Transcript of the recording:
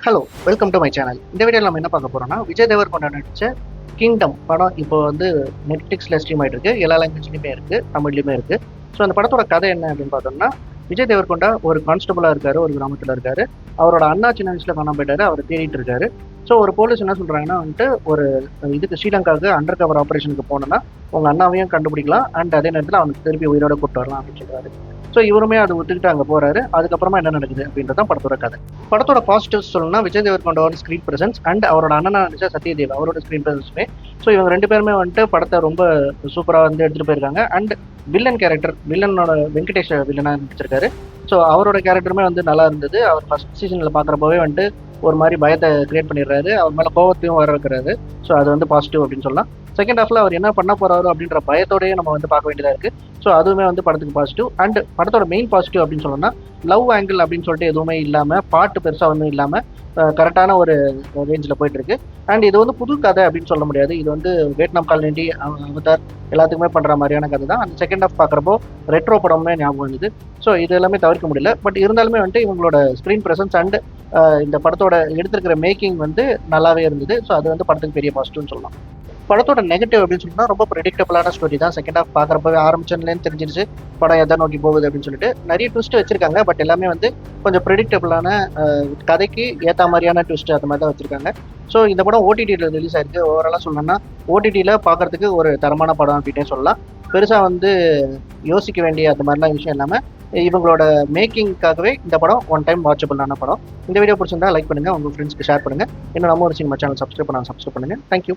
Hello, welcome to my channel. இந்த வீடியோவில் நம்ம என்ன பார்க்க போறோம்னா, விஜய் தேவரகொண்டா நடிச்ச கிங்டம் படம் இப்போ வந்து நெட்ஃப்ளிக்ஸில் ஸ்ட்ரீம் ஆகிட்டு இருக்கு. எல்லா லாங்குவேஜ்லையுமே இருக்குது, தமிழ்லையுமே இருக்குது. ஸோ அந்த படத்தோட கதை என்ன அப்படின்னு பார்த்தோம்னா, விஜய் தேவரகொண்டா ஒரு கான்ஸ்டபிளாக இருக்காரு, ஒரு கிராமத்தில் இருக்காரு. அவரோட அண்ணா சின்ன வயசில் காணாம போயிட்டாரு, அவர் தேடிட்டு இருக்காரு. ஸோ ஒரு போலீஸ் என்ன சொல்கிறாங்கன்னா வந்துட்டு, ஒரு இதுக்கு ஸ்ரீலங்காவுக்கு அண்டர் கவர் ஆப்ரேஷனுக்கு போனோன்னா உங்கள் அண்ணாவையும் கண்டுபிடிக்கலாம், அண்ட் அதே நேரத்தில் அவனுக்கு திருப்பி உயிரோட கூட்டு வரலாம் அப்படின்னு சொல்கிறாரு. ஸோ இவருமே அதை ஒத்துக்கிட்டு அங்கே போறாரு. அதுக்கப்புறமா என்ன நடக்குது அப்படின்றதான் படத்தோட கதை. படத்தோட பாசிட்டிவ்ஸ் சொல்லணும்னா, விஜய் தேவரகொண்டாவோட ஸ்க்ரீன் பிரசன்ஸ் அண்ட் அவரோட அண்ணனா நடிச்ச சத்யதேவ் அவரோட ஸ்க்ரீன் பிரசன்ஸுமே. ஸோ இவங்க ரெண்டு பேருமே வந்துட்டு படத்தை ரொம்ப சூப்பராக வந்து எடுத்துகிட்டு போயிருக்காங்க. அண்ட் வில்லன் கேரக்டர், வில்லனோட வெங்கடேஷ் வில்லனாக நடிச்சிருக்காரு. ஸோ அவரோட கேரக்டருமே வந்து நல்லா இருந்தது. அவர் ஃபர்ஸ்ட் சீசனில் பார்க்குறப்பவே வந்துட்டு ஒரு மாதிரி பயத்தை கிரியேட் பண்ணிடுறாரு, அவர் மேலே கோவத்தையும் வர வைக்கிறாரு. ஸோ அது வந்து பாசிட்டிவ் அப்படின்னு சொல்லலாம். செகண்ட் ஹாஃப்ல அவர் என்ன பண்ண போறாரோ அப்படின்ற பயத்தோடய நம்ம வந்து பார்க்க வேண்டியதாக இருக்கு. ஸோ அதுவுமே வந்து படத்துக்கு பாசிட்டிவ். அண்ட் படத்தோட மெயின் பாசிட்டிவ் அப்படின்னு சொல்லணும்னா, லவ் ஆங்கிள் அப்படின்னு சொல்லிட்டு எதுவுமே இல்லாமல், பாட்டு பெருசாக ஒன்றும் இல்லாமல் கரெக்டான ஒரு ரேஞ்சில் போயிட்டு இருக்கு. அண்ட் இது வந்து புது கதை அப்படின்னு சொல்ல முடியாது. இது வந்து வியட்நாம் காலனி அவதார் எல்லாத்துக்குமே பண்ற மாதிரியான கதை தான். அந்த செகண்ட் ஹாஃப் பார்க்குறப்போ ரெட்ரோ படமே ஞாபகம் வந்தது. ஸோ இது எல்லாமே தவிர்க்க முடியல. பட் இருந்தாலுமே வந்துட்டு இவங்களோட ஸ்க்ரீன் பிரசன்ஸ் அண்ட் இந்த படத்தோட எடுத்திருக்கிற மேக்கிங் வந்து நல்லாவே இருந்தது. ஸோ அது வந்து படத்துக்கு பெரிய பாசிட்டிவ்னு சொல்லலாம். படத்தோட நெகட்டிவ் அப்படின்னு சொன்னா, ரொம்ப ப்ரெடிக்டபிளான ஸ்டோரி தான். செகண்ட் ஹாஃப் பார்க்குறப்பவே ஆரம்பிச்சதுலேருந்து தெரிஞ்சிருச்சு படம் எதை நோக்கி போகுது அப்படின்னு சொல்லிட்டு. நிறைய ட்விஸ்ட் வச்சிருக்காங்க, பட் எல்லாமே வந்து கொஞ்சம் ப்ரெடிக்டபிளான கதைக்கு ஏற்ற மாதிரியான ட்விஸ்ட் அந்த மாதிரி தான் வச்சிருக்காங்க. ஸோ இந்த படம் ஓடிடியில் ரிலீஸ் ஆயிருக்கு. ஓவராலாக சொல்லணும்னா ஓடிடியில் பார்க்கறதுக்கு ஒரு தரமான படம் அப்படின்னே சொல்லலாம். பெருசாக வந்து யோசிக்க வேண்டிய அந்த மாதிரிலாம் விஷயம் இல்லாமல், இவங்களோட மேக்கிங்காகவே இந்த படம் ஒன் டைம் வாட்சபிளான படம். இந்த வீடியோ பிடிச்சிருந்தா லைக் பண்ணுங்க, உங்கள் ஃப்ரெண்ட்ஸ்க்கு ஷேர் பண்ணுங்க. இன்னும் நம்ம ஒரு சினிமா சேனல் சப்ஸ்கிரைப் பண்ணுங்க. தேங்க்யூ.